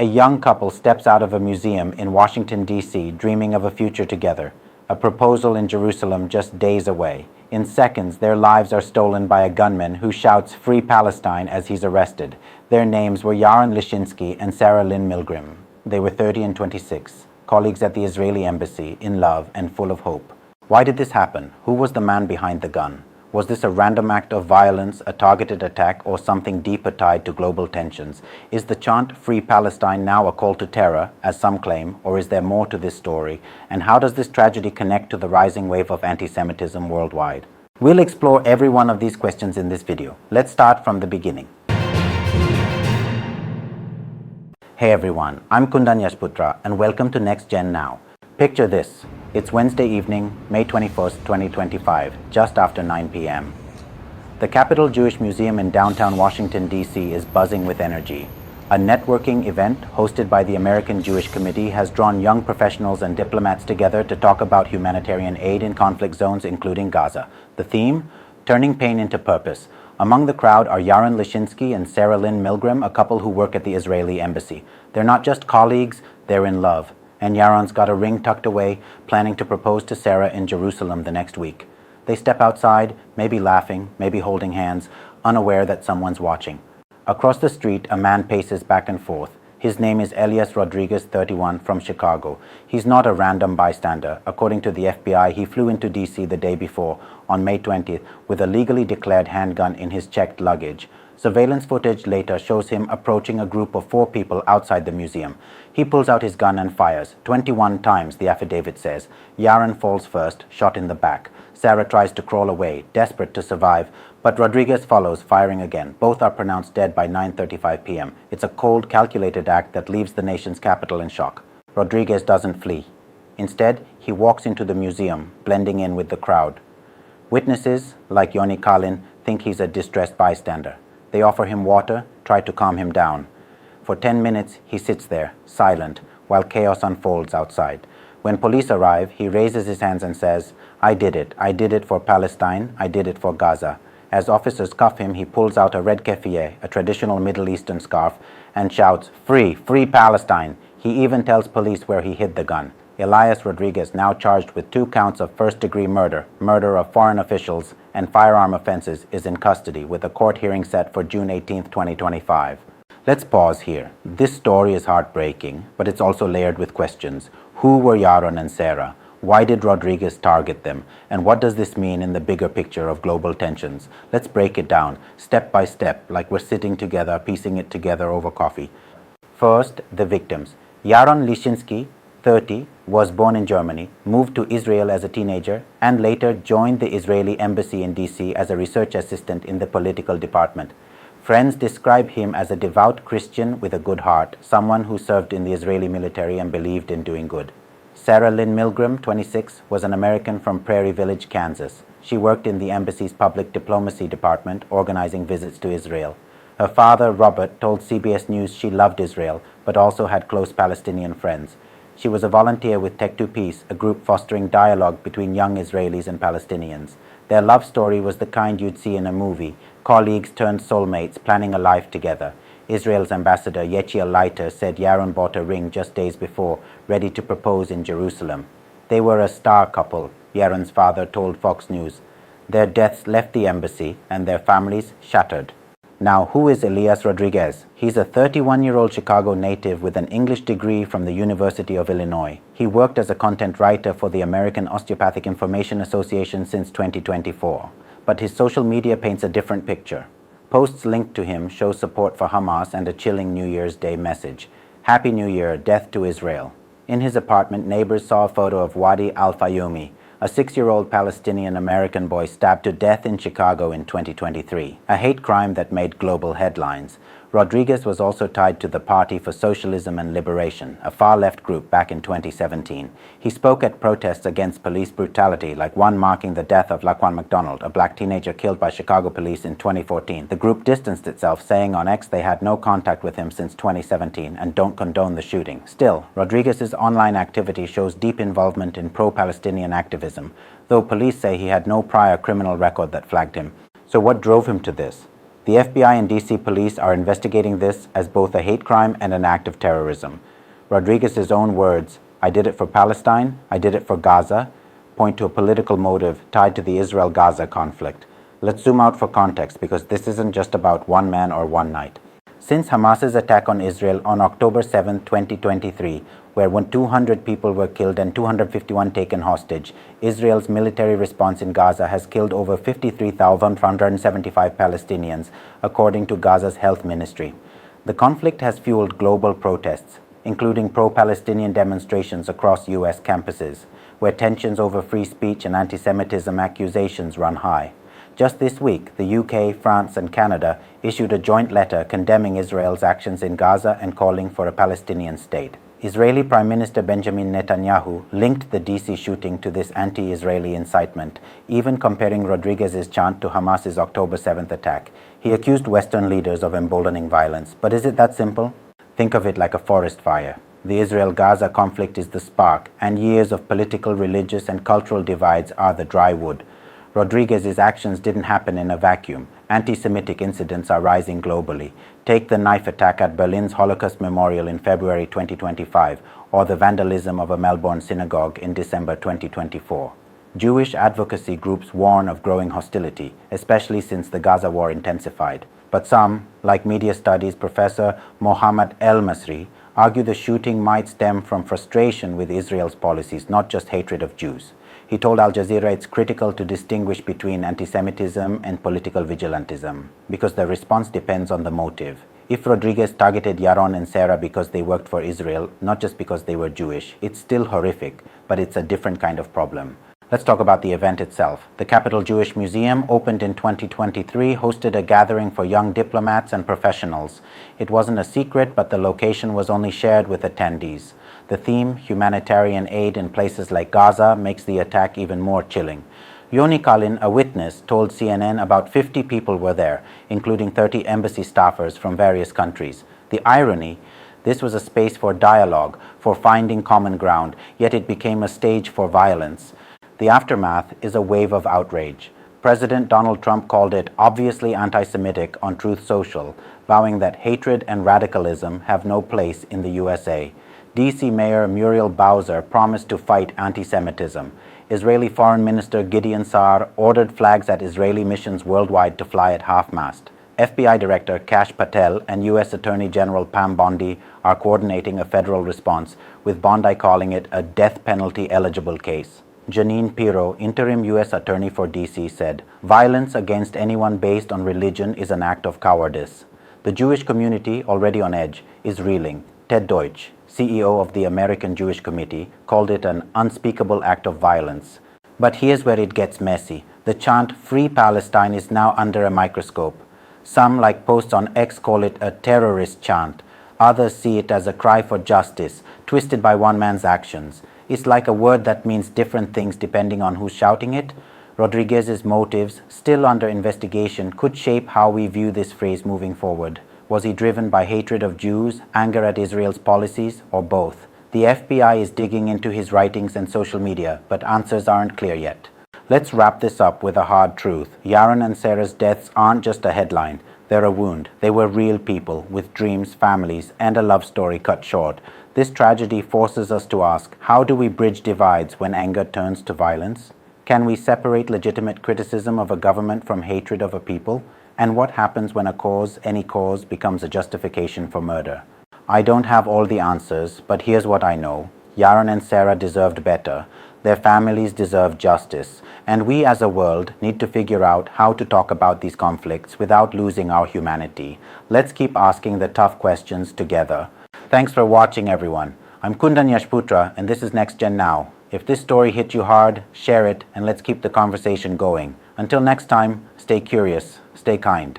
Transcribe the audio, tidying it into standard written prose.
A young couple steps out of a museum in Washington, D.C., dreaming of a future together. A proposal in Jerusalem just days away. In seconds, their lives are stolen by a gunman who shouts "Free Palestine" as he's arrested. Their names were Yaron Lischinsky and Sarah Lynn Milgrim. They were 30 and 26, colleagues at the Israeli embassy, in love and full of hope. Why did this happen? Who was the man behind the gun? Was this a random act of violence, a targeted attack, or something deeper tied to global tensions? Is the chant "Free Palestine" now a call to terror, as some claim, or is there more to this story? And how does this tragedy connect to the rising wave of antisemitism worldwide? We'll explore every one of these questions in this video. Let's start from the beginning. Hey everyone, I'm Kundan Yashputra, and welcome to NextGen Now. Picture this. It's Wednesday evening, May 21st, 2025, just after 9 p.m. The Capitol Jewish Museum in downtown Washington, D.C. is buzzing with energy. A networking event hosted by the American Jewish Committee has drawn young professionals and diplomats together to talk about humanitarian aid in conflict zones, including Gaza. The theme? Turning pain into purpose. Among the crowd are Yaron Lischinsky and Sarah Lynn Milgrim, a couple who work at the Israeli embassy. They're not just colleagues, they're in love. And Yaron's got a ring tucked away, planning to propose to Sarah in Jerusalem the next week. They step outside, maybe laughing, maybe holding hands, unaware that someone's watching. Across the street, a man paces back and forth. His name is Elias Rodriguez, 31, from Chicago. He's not a random bystander. According to the FBI, he flew into D.C. the day before, on May 20th, with a legally declared handgun in his checked luggage. Surveillance footage later shows him approaching a group of 4 people outside the museum. He pulls out his gun and fires, 21 times, the affidavit says. Yaron falls first, shot in the back. Sarah tries to crawl away, desperate to survive, but Rodriguez follows, firing again. Both are pronounced dead by 9:35 p.m. It's a cold, calculated act that leaves the nation's capital in shock. Rodriguez doesn't flee. Instead, he walks into the museum, blending in with the crowd. Witnesses, like Yoni Kalin, think he's a distressed bystander. They offer him water, try to calm him down. For 10 minutes, he sits there, silent, while chaos unfolds outside. When police arrive, he raises his hands and says, I did it for Palestine, I did it for Gaza." As officers cuff him, he pulls out a red keffiyeh, a traditional Middle Eastern scarf, and shouts, "Free, free Palestine." He even tells police where he hid the gun. Elias Rodriguez, now charged with 2 counts of first-degree murder, murder of foreign officials, and firearm offenses, is in custody, with a court hearing set for June 18, 2025. Let's pause here. This story is heartbreaking, but it's also layered with questions. Who were Yaron and Sarah? Why did Rodriguez target them? And what does this mean in the bigger picture of global tensions? Let's break it down, step by step, like we're sitting together, piecing it together over coffee. First, the victims. Yaron Lischinsky, 30, was born in Germany, moved to Israel as a teenager, and later joined the Israeli embassy in D.C. as a research assistant in the political department. Friends describe him as a devout Christian with a good heart, someone who served in the Israeli military and believed in doing good. Sarah Lynn Milgrim, 26, was an American from Prairie Village, Kansas. She worked in the embassy's public diplomacy department, organizing visits to Israel. Her father, Robert, told CBS News she loved Israel, but also had close Palestinian friends. She was a volunteer with Tech to Peace, a group fostering dialogue between young Israelis and Palestinians. Their love story was the kind you'd see in a movie, colleagues turned soulmates planning a life together. Israel's ambassador Yechiel Leiter said Yaron bought a ring just days before, ready to propose in Jerusalem. They were a star couple, Yaron's father told Fox News. Their deaths left the embassy and their families shattered. Now, who is Elias Rodriguez? He's a 31-year-old Chicago native with an English degree from the University of Illinois. He worked as a content writer for the American Osteopathic Information Association since 2024. But his social media paints a different picture. Posts linked to him show support for Hamas and a chilling New Year's Day message. Happy New Year, death to Israel. In his apartment, neighbors saw a photo of Wadi Al-Fayyoumi, a 6-year-old Palestinian-American boy stabbed to death in Chicago in 2023, a hate crime that made global headlines. Rodriguez was also tied to the Party for Socialism and Liberation, a far-left group, back in 2017. He spoke at protests against police brutality, like one marking the death of Laquan McDonald, a black teenager killed by Chicago police in 2014. The group distanced itself, saying on X they had no contact with him since 2017 and don't condone the shooting. Still, Rodriguez's online activity shows deep involvement in pro-Palestinian activism, though police say he had no prior criminal record that flagged him. So what drove him to this? The FBI and DC police are investigating this as both a hate crime and an act of terrorism. Rodriguez's own words, "I did it for Palestine, I did it for Gaza," point to a political motive tied to the Israel-Gaza conflict. Let's zoom out for context because this isn't just about one man or one night. Since Hamas's attack on Israel on October 7, 2023, where 200 people were killed and 251 taken hostage, Israel's military response in Gaza has killed over 53,175 Palestinians, according to Gaza's health ministry. The conflict has fueled global protests, including pro-Palestinian demonstrations across U.S. campuses, where tensions over free speech and antisemitism accusations run high. Just this week, the UK, France, and Canada issued a joint letter condemning Israel's actions in Gaza and calling for a Palestinian state. Israeli Prime Minister Benjamin Netanyahu linked the DC shooting to this anti-Israeli incitement, even comparing Rodriguez's chant to Hamas's October 7th attack. He accused Western leaders of emboldening violence. But is it that simple? Think of it like a forest fire. The Israel-Gaza conflict is the spark, and years of political, religious, and cultural divides are the dry wood. Rodriguez's actions didn't happen in a vacuum. Anti-Semitic incidents are rising globally. Take the knife attack at Berlin's Holocaust Memorial in February 2025, or the vandalism of a Melbourne synagogue in December 2024. Jewish advocacy groups warn of growing hostility, especially since the Gaza war intensified. But some, like media studies professor Mohammad El-Masri, argue the shooting might stem from frustration with Israel's policies, not just hatred of Jews. He told Al Jazeera it's critical to distinguish between antisemitism and political vigilantism, because the response depends on the motive. If Rodriguez targeted Yaron and Sarah because they worked for Israel, not just because they were Jewish, it's still horrific, but it's a different kind of problem. Let's talk about the event itself. The Capital Jewish Museum, opened in 2023, hosted a gathering for young diplomats and professionals. It wasn't a secret, but the location was only shared with attendees. The theme, humanitarian aid in places like Gaza, makes the attack even more chilling. Yoni Kalin, a witness, told CNN about 50 people were there, including 30 embassy staffers from various countries. The irony, this was a space for dialogue, for finding common ground, yet it became a stage for violence. The aftermath is a wave of outrage. President Donald Trump called it obviously anti-Semitic on Truth Social, vowing that hatred and radicalism have no place in the USA. DC Mayor Muriel Bowser promised to fight anti-Semitism. Israeli Foreign Minister Gideon Saar ordered flags at Israeli missions worldwide to fly at half-mast. FBI Director Kash Patel and U.S. Attorney General Pam Bondi are coordinating a federal response, with Bondi calling it a death penalty eligible case. Janine Pirro, interim U.S. Attorney for D.C., said, "Violence against anyone based on religion is an act of cowardice." The Jewish community, already on edge, is reeling. Ted Deutsch, CEO of the American Jewish Committee, called it an unspeakable act of violence. But here's where it gets messy. The chant "Free Palestine" is now under a microscope. Some, like posts on X, call it a terrorist chant. Others see it as a cry for justice, twisted by one man's actions. It's like a word that means different things depending on who's shouting it. Rodriguez's motives, still under investigation, could shape how we view this phrase moving forward. Was he driven by hatred of Jews, anger at Israel's policies, or both? The FBI is digging into his writings and social media, but answers aren't clear yet. Let's wrap this up with a hard truth. Yaron and Sarah's deaths aren't just a headline. They're a wound. They were real people with dreams, families, and a love story cut short. This tragedy forces us to ask, how do we bridge divides when anger turns to violence? Can we separate legitimate criticism of a government from hatred of a people? And what happens when a cause, any cause, becomes a justification for murder? I don't have all the answers, but here's what I know. Yaron and Sarah deserved better. Their families deserve justice. And we as a world need to figure out how to talk about these conflicts without losing our humanity. Let's keep asking the tough questions together. Thanks for watching, everyone. I'm Kundan Yashputra, and this is NextGen Now. If this story hit you hard, share it, and let's keep the conversation going. Until next time, stay curious, stay kind.